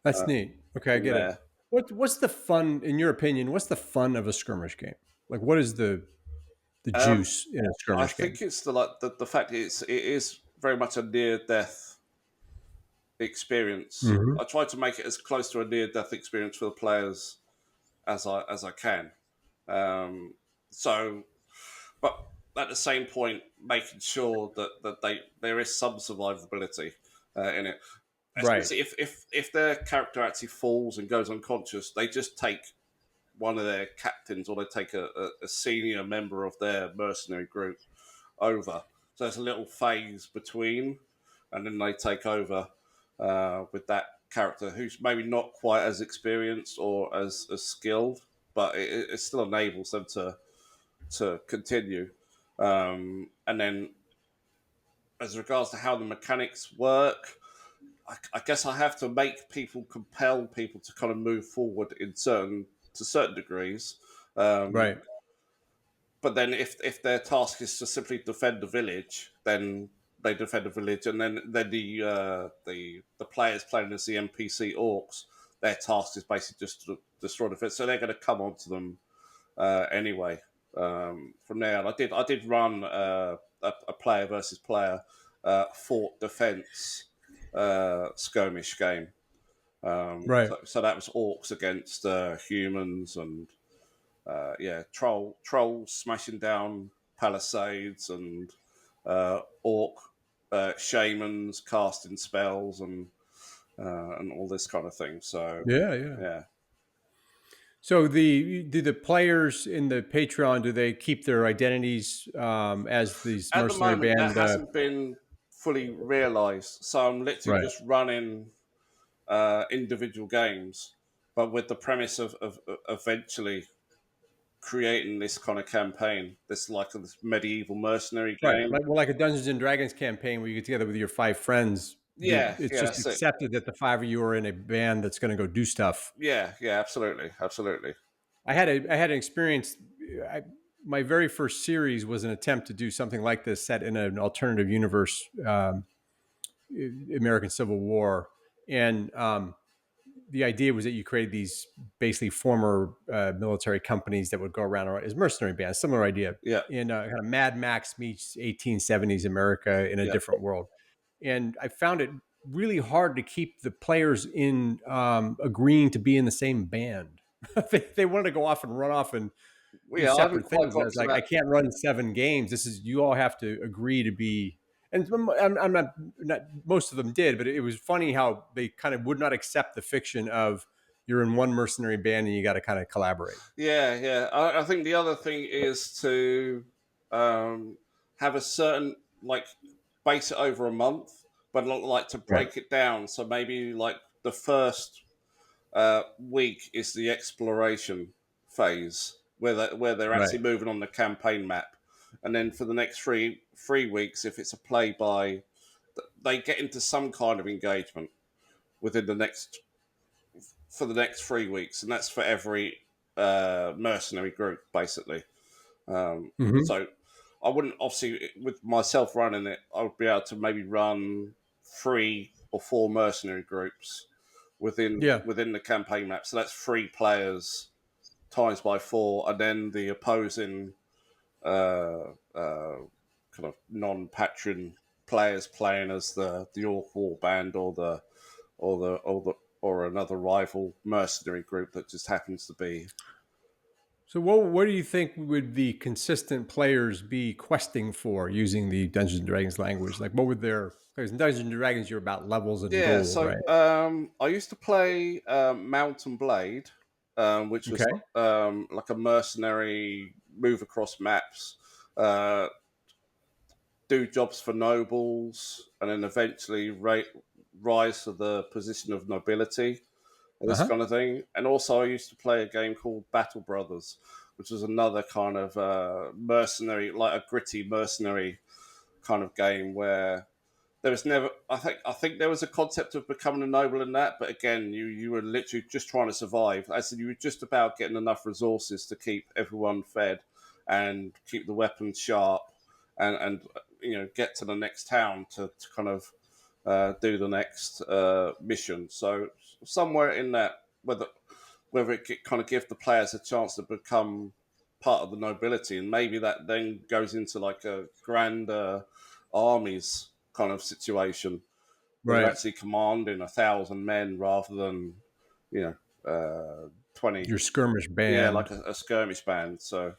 That's neat. Okay, I from get it. there. What's the fun, in your opinion? What's the fun of a skirmish game? Like, what is the Um, juice in a I skirmish game? think it's the fact it is very much a near death experience. Hmm. I try to make it as close to a near death experience for the players as I can. Um, so, but at the same point, making sure that there is some survivability in it. Right. Especially if their character actually falls and goes unconscious, they just take one of their captains, or they take a senior member of their mercenary group over. So there's a little phase between, and then they take over with that character who's maybe not quite as experienced or as skilled, but it still enables them to continue. And then, as regards to how the mechanics work, I guess I have to make people compel people to kind of move forward to certain degrees. Um, Right. but then if their task is to simply defend the village, then they defend the village, and then the players playing as the NPC orcs, their task is basically just to destroy the village. So they're going to come onto them anyway. From there, and I did run a player versus player fort defense skirmish game. Right. So that was orcs against humans, and trolls smashing down palisades, and orc shamans casting spells, and all this kind of thing. So Yeah. Yeah. yeah, So do the players in the Patreon, do they keep their identities as these at the mercenary moment that band? hasn't been fully realised. So I'm literally Right. just running individual games, but with the premise of eventually creating this kind of campaign, this medieval mercenary Right. game. Like a Dungeons and Dragons campaign where you get together with your 5 friends. Yeah, It's yeah, just that's it. accepted that the 5 of you are in a band that's going to go do stuff. Yeah, yeah, absolutely, absolutely. I had an experience. I, my very first series was an attempt to do something like this, set in an alternative universe, American Civil War, and the idea was that you created these basically former military companies that would go around as mercenary bands. Similar idea, Yeah, in kind of Mad Max meets 1870s America in a yeah. different world. And I found it really hard to keep the players in agreeing to be in the same band. They wanted to go off and run off and Well, do yeah, I haven't separate quite things. And I got was to like, I that. can't run 7 games. This is, you all have to agree to be. And I'm not, most of them did, but it was funny how they kind of would not accept the fiction of you're in one mercenary band and you got to kind of collaborate. Yeah, yeah. I think the other thing is to um, have a certain like base it over a month, but not like to Right. break it down. So maybe like the first week is the exploration phase where they're Right. actually moving on the campaign map, and then for the next three weeks, if it's a play by, they get into some kind of engagement within the next for the next 3 weeks, and that's for every mercenary group basically. So I wouldn't, obviously, with myself running it, I would be able to maybe run 3 or 4 mercenary groups Yeah. within the campaign map. So that's 3 players times by 4, and then the opposing kind of non-patron players playing as the Orc War Band or another rival mercenary group that just happens to be. So what do you think would the consistent players be questing for using the Dungeons and Dragons language? Like what would because in Dungeons and Dragons you're about levels and Yeah, goals, so right? I used to play Mount and Blade, which was Okay. like a mercenary move across maps, uh, do jobs for nobles, and then eventually rise to the position of nobility and this Uh-huh. kind of thing. And also, I used to play a game called Battle Brothers, which was another kind of mercenary, like a gritty mercenary kind of game where there was never. I think there was a concept of becoming a noble in that, but again, you were literally just trying to survive. I said you were just about getting enough resources to keep everyone fed and keep the weapons sharp, and get to the next town to kind of do the next mission. So somewhere in that, whether it kind of give the players a chance to become part of the nobility, and maybe that then goes into like a grander armies kind of situation where you're Right. actually commanding 1,000 men rather than you know 20. Your skirmish Yeah, like band. a skirmish band. So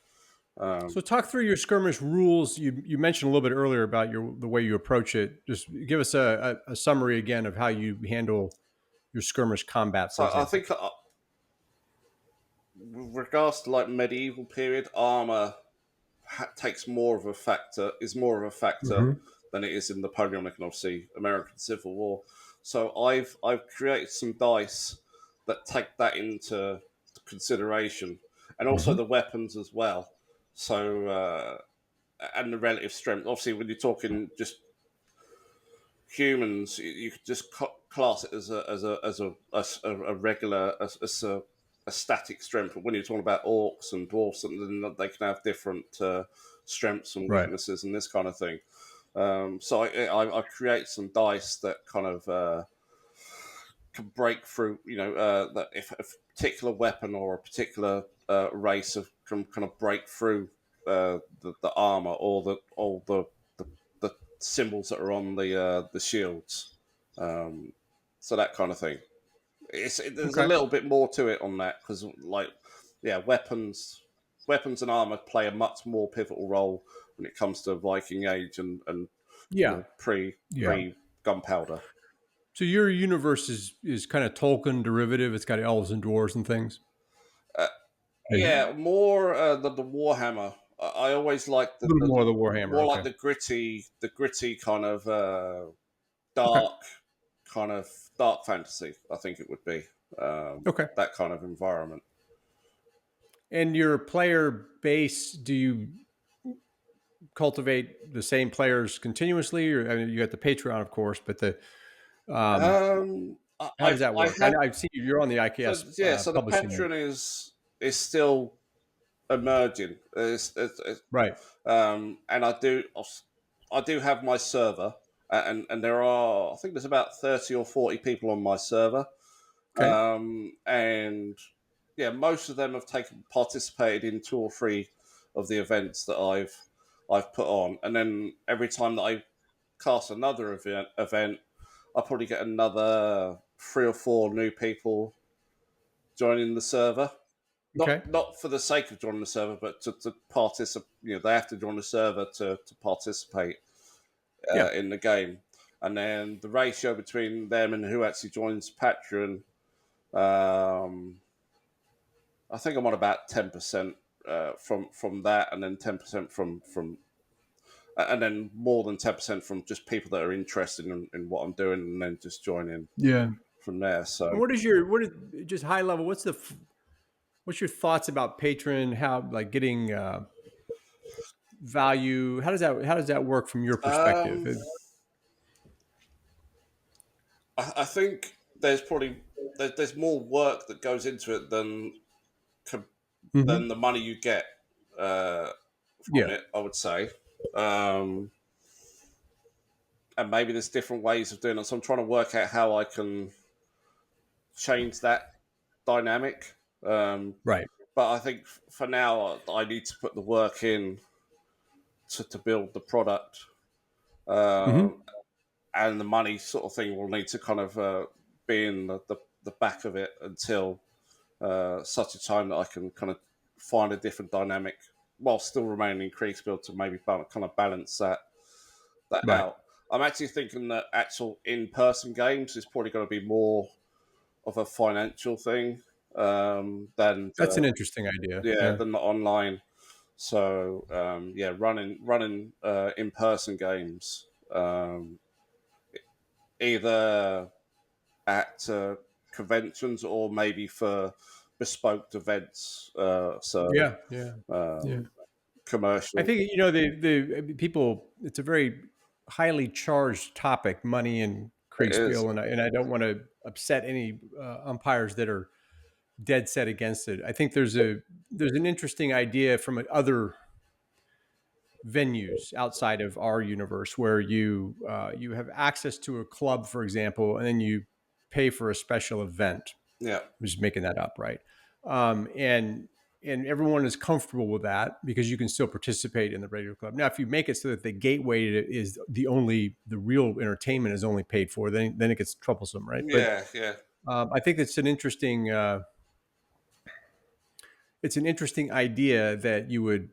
So talk through your skirmish rules. You mentioned a little bit earlier about the way you approach it. Just give us a summary again of how you handle your skirmish combat, for I example. think with regards to like medieval period, armor takes more of a factor, is more of a factor Hmm. than it is in Napoleonic and obviously American Civil War. So I've created some dice that take that into consideration, and also Hmm. the weapons as well. So and the relative strength. Obviously, when you're talking just humans, you could just class it as a regular a static strength. But when you're talking about orcs and dwarfs, then they can have different strengths and Right. weaknesses and this kind of thing. So I create some dice that kind of can break through. That if a particular weapon or a particular race can kind of break through the armor or the symbols that are on the shields. Um, so that kind of thing. There's a Okay. little bit more to it on that because, like, yeah, weapons and armor play a much more pivotal role when it comes to Viking Age and Yeah. Yeah. pre gunpowder. So your universe is kind of Tolkien derivative. It's got elves and dwarves and things. Uh, A yeah, more the Warhammer. I always like little the more of the Warhammer. more like Okay. the gritty kind of Okay. dark kind of dark fantasy. I think it would be Okay. that kind of environment. And your player base, do you cultivate the same players continuously, or I mean, you got the Patreon, of course, but the um, how does that I work? have I see you're on the so IKS yeah. So the publishing there, patron is still emerging. right? And I do have my server, and there are, I think there's about 30 or 40 people on my server, Okay. and yeah, most of them have participated in 2 or 3 of the events that I've put on, and then every time that I cast another event, I probably get another 3 or 4 new people joining the server. Okay. Not for the sake of joining the server, but to participate. They have to join the server to participate Yeah. in the game. And then the ratio between them and who actually joins Patreon, um, I think I'm on about 10% from that, and then 10% and then more than 10% from just people that are interested in what I'm doing, and then just join in Yeah. from there. And So what is just high level? What's your thoughts about Patreon? How like getting value? How does that work from your perspective? um, I think there's more work that goes into it than Mm-hmm. than the money you get. Uh, from Yeah. it, I would say. Um, and maybe there's different ways of doing it. So I'm trying to work out how I can change that dynamic. Right. But I think for now, I need to put the work in to build the product. Hmm. Um, and the money sort of thing will need to kind of be in the back of it until such a time that I can kind of find a different dynamic while still remaining in Kriegsspiel to maybe kind of balance that Right. out. I'm actually thinking that actual in-person games is probably going to be more of a financial thing than That's an interesting idea. Yeah. than the online. So running in-person games, either at conventions or maybe for bespoke events. Yeah. Yeah. Yeah. Um, I commercial. think the people. It's a very highly charged topic, money and It is. Kriegspiel, and I don't want to upset any umpires that are dead set against it. I think there's an interesting idea from other venues outside of our universe where you have access to a club, for example, and then you pay for a special event. Yeah. I'm just making that up, right? Um, and and everyone is comfortable with that because you can still participate in the regular club. Now, if you make it so that the gateway is the real entertainment is only paid for, then it gets troublesome, right? But Yeah. Yeah. I think it's an interesting idea that you would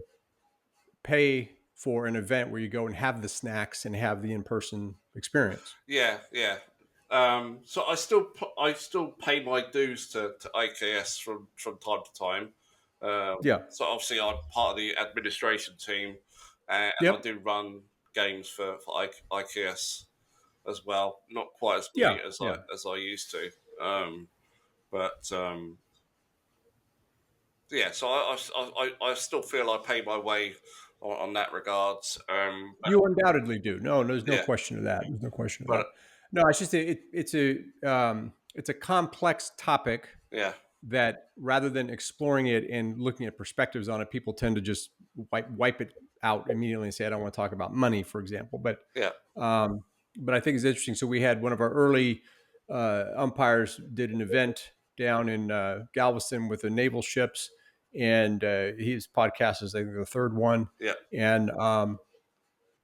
pay for an event where you go and have the snacks and have the in-person experience. Yeah. Yeah. So I still pay my dues to IKS from time to time. Yeah. So obviously I'm part of the administration team, and I Yep. do run games for IKS as well. Not quite as Yeah. many Yeah. as I used to, but yeah. So I still feel I pay my way on that regards. You undoubtedly do. No, there's no Yeah, question of that. There's no question of but that. No, it's just it's a complex topic yeah, that rather than exploring it and looking at perspectives on it, people tend to just wipe it out immediately and say, I don't want to talk about money, for example. yeah, Um, but I think it's interesting. So we had one of our early umpires did an event down in Galveston with the naval ships, and his podcast is I think the third one, yeah, and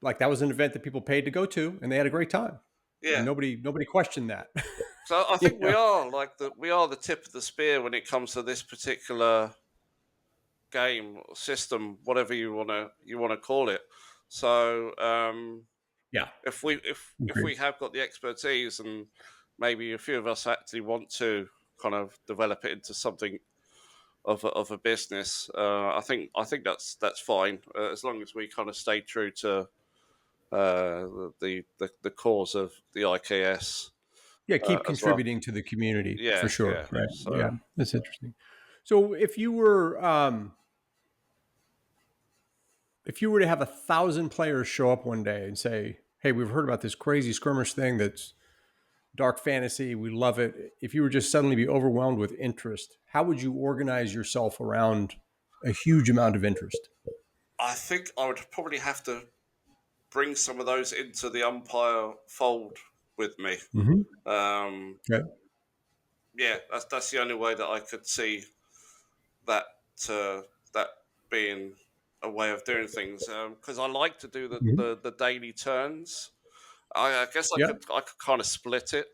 like that was an event that people paid to go to, and they had a great time, and yeah. nobody questioned that. So I you think know? we are the tip of the spear when it comes to this particular game or system, whatever you wanna call it. So Yeah, if agreed. we have got the expertise and maybe a few of us actually want to kind of develop it into something of a business, I think that's fine as long as we kind of stay true to the cause of the IKS Yeah, keep as well. contributing to the community for Yeah, sure. yeah. Right? Yeah, So that's interesting. So if you were to have 1,000 players show up one day and say, "Hey, we've heard about this crazy skirmish thing that's dark fantasy. We love it." If you were just suddenly be overwhelmed with interest, how would you organize yourself around a huge amount of interest? I think I would probably have to bring some of those into the umpire fold with me. Mm-hmm. Um, Okay. yeah, that's the only way that I could see that that being a way of doing things. Because I like to do Mhm. the daily turns. I guess Yeah. I could kind of split it,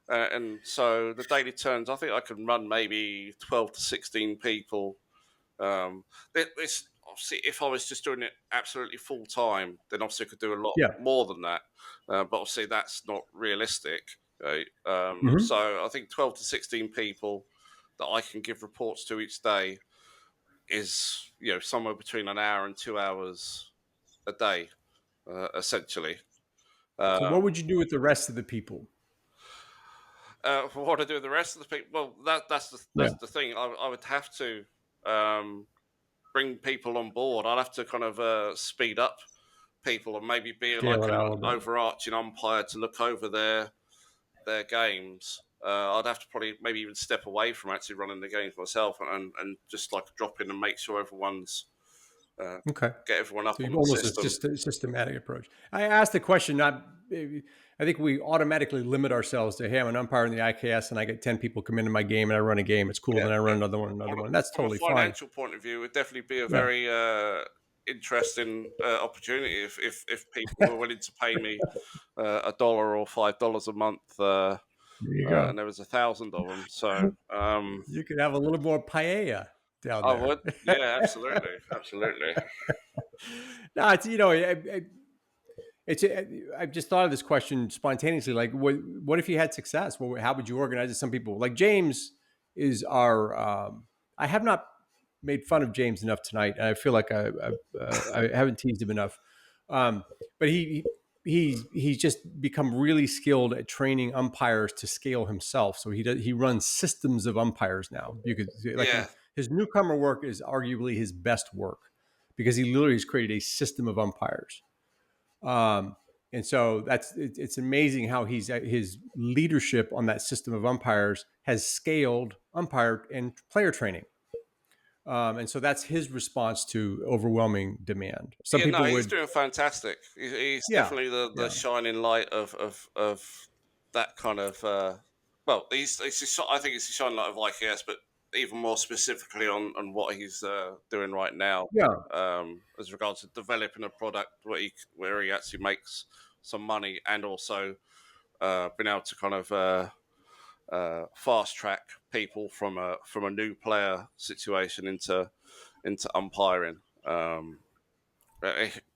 and so the daily turns. I think I could run maybe 12 to 16 people. This obviously, if I was just doing it absolutely full time, then obviously I could do a lot Yeah. more than that. But obviously, that's not realistic. Right? Hmm. So I think 12 to 16 people that I can give reports to each day is somewhere between an hour and 2 hours a day, essentially. So what Um, would you do with the rest of the people? for what I do with the rest of the people, well, Yeah. that's the thing. I would have to um, bring people on board. I'd have to kind of speed up people and maybe be Scale like it an out a little bit. overarching umpire to look over their games. I'd have to probably maybe even step away from actually running the games myself and just like drop in and make sure everyone's Okay. get everyone up So on you've the almost system. a systematic approach. I asked the question, not, I think we automatically limit ourselves to, hey, I'm an umpire in the IKS and I get 10 people come into my game and I run a game. It's cool. Yeah, Then I run yeah. another one, another one. That's From a totally fine. financial point of view, it'd definitely be a Yeah. very interesting opportunity if people were willing to pay me $1 or $5 a month, There you and go. there was 1,000 of them. So You could have a little more paella down I there. would, yeah, absolutely, absolutely. No, it's, it's, I just thought of this question spontaneously. Like, what if you had success? Well, how would you organize it? Some people, like James, is our. I have not made fun of James enough tonight, and I feel like I haven't teased him enough. But he's just become really skilled at training umpires to scale himself. So he runs systems of umpires now. You could like Yeah, his newcomer work is arguably his best work because he literally has created a system of umpires. And so it's amazing how his leadership on that system of umpires has scaled umpire and player training. And so that's his response to overwhelming demand. Some yeah, no, people he's would, doing fantastic. He's yeah, definitely the yeah, shining light of that kind of. Well, I think he's the shining light of IKS, but even more specifically on what he's doing right now, yeah, as regards to developing a product where he actually makes some money and also been able to kind of fast track people from a new player situation into umpiring. I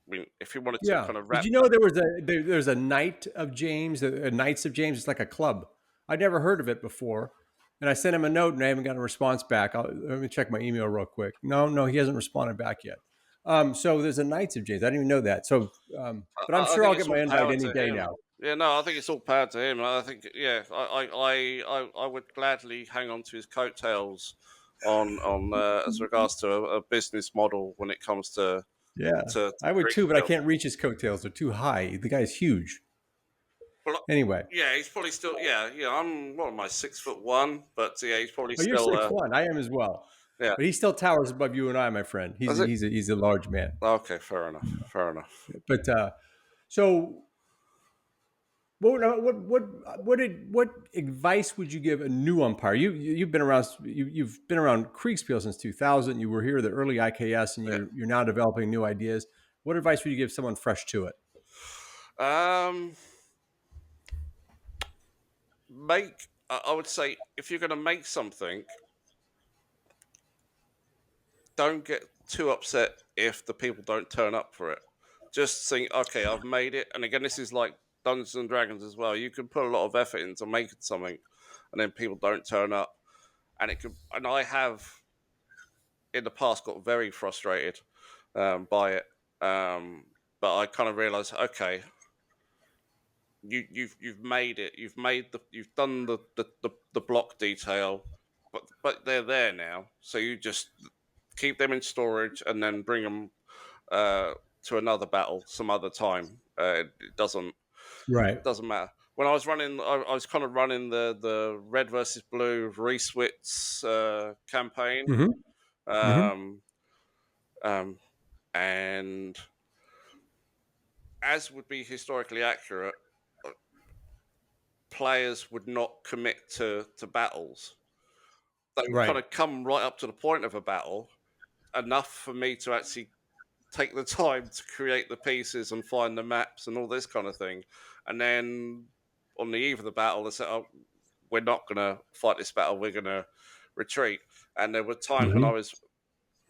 mean, if you wanted to yeah. kind of Did wrap you know there's a Knight of James, a Knights of James? It's like a club. I'd never heard of it before. And I sent him a note and I haven't gotten a response back. Let me check my email real quick. No, he hasn't responded back yet. So there's a Knights of James. I didn't even know that. So, but I'm I sure think I'll get it's my all invite power any to day him. now. Yeah, no, I think it's all power to him. I think, yeah, I would gladly hang on to his coattails on as regards to a business model when it comes Yeah, to I would too, but I Greenfield. can't reach his coattails. They're too high. The guy's huge. Well, Anyway, yeah, he's probably still. Yeah. I'm what am I 6'1", but yeah, he's probably oh, you're still. 6'1". I am as well, Yeah, but he still towers above you and I, my friend. is it? He's a large man. Okay, fair enough. Fair enough. But so what advice would you give a new umpire? You've been around you've been around Kriegsspiel since 2000. You were here the early IKS, and Yeah. you're now developing new ideas. What advice would you give someone fresh to it? Um, make. I would say if you're going to make something, don't get too upset if the people don't turn up for it. Just think, okay, I've made it. And again, this is like Dungeons and Dragons as well. You can put a lot of effort into making something, and then people don't turn up, and it can. And I have in the past got very frustrated by it. But I kind of realized, okay, you've made it. You've done the block detail, but they're there now. So you just keep them in storage and then bring them to another battle some other time. It Right. doesn't matter. When I was running, I was kind of running the red versus blue Reeswitz campaign, Mm-hmm. Mm-hmm. um, um, and as would be historically accurate, players would not commit to battles. They would kind Right. of come right up to the point of a battle, enough for me to actually take the time to create the pieces and find the maps and all this kind of thing. And then on the eve of the battle, they said, "Oh, we're not going to fight this battle. We're going to retreat." And there were times when Mm-hmm. I was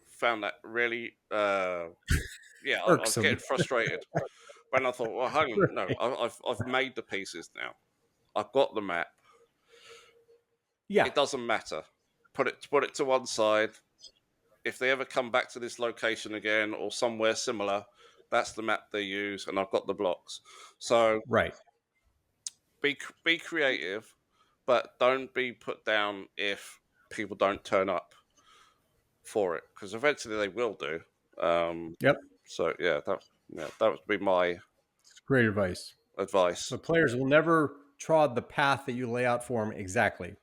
found that really, yeah, I was Irksome. getting frustrated. When I thought, "Well, hang on, no, I've made the pieces now. I've got the map. Yeah. It doesn't matter. Put it to one side. If they ever come back to this location again or somewhere similar, that's the map they use, and I've got the blocks. So Right. be creative, but don't be put down if people don't turn up for it, because eventually they will do. Um, Yep. so that would be my It's great advice. advice. But players will never trod the path that you lay out for them exactly.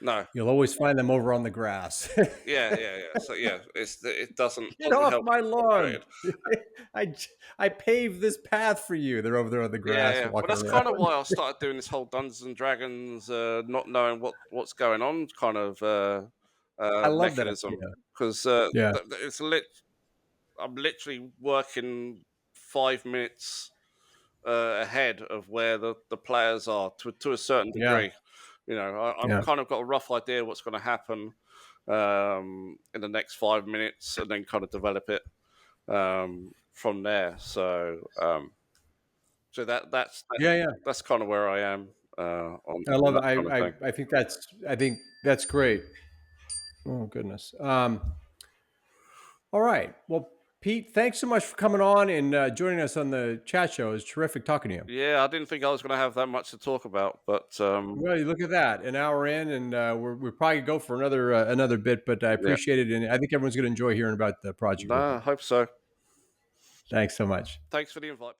No. You'll always find them over on the grass. Yeah. So yeah, it Get doesn't off help my you get lawn! frustrated. I I paved this path for you. They're over there on the grass But walking that's around. kind of why I started doing this whole Dungeons and Dragons, not knowing what's going on, kind of I love that mechanism, idea. because Yeah, I'm literally working 5 minutes ahead of where the players are to a certain yeah, degree. I've yeah, kind of got a rough idea what's going to happen in the next 5 minutes, and then kind of develop it from there. So yeah, yeah. that's kind of where I am I on love it. that kind of thing. I think that's great. Oh goodness. All right. Well, Pete, thanks so much for coming on and joining us on the chat show. It's terrific talking to you. Yeah, I didn't think I was going to have that much to talk about, but Well, you look at that, an hour in, and we're probably go for another bit. But I yeah, appreciate it, and I think everyone's going to enjoy hearing about the project you're working no, I on. hope so. Thanks so much. Thanks for the invite.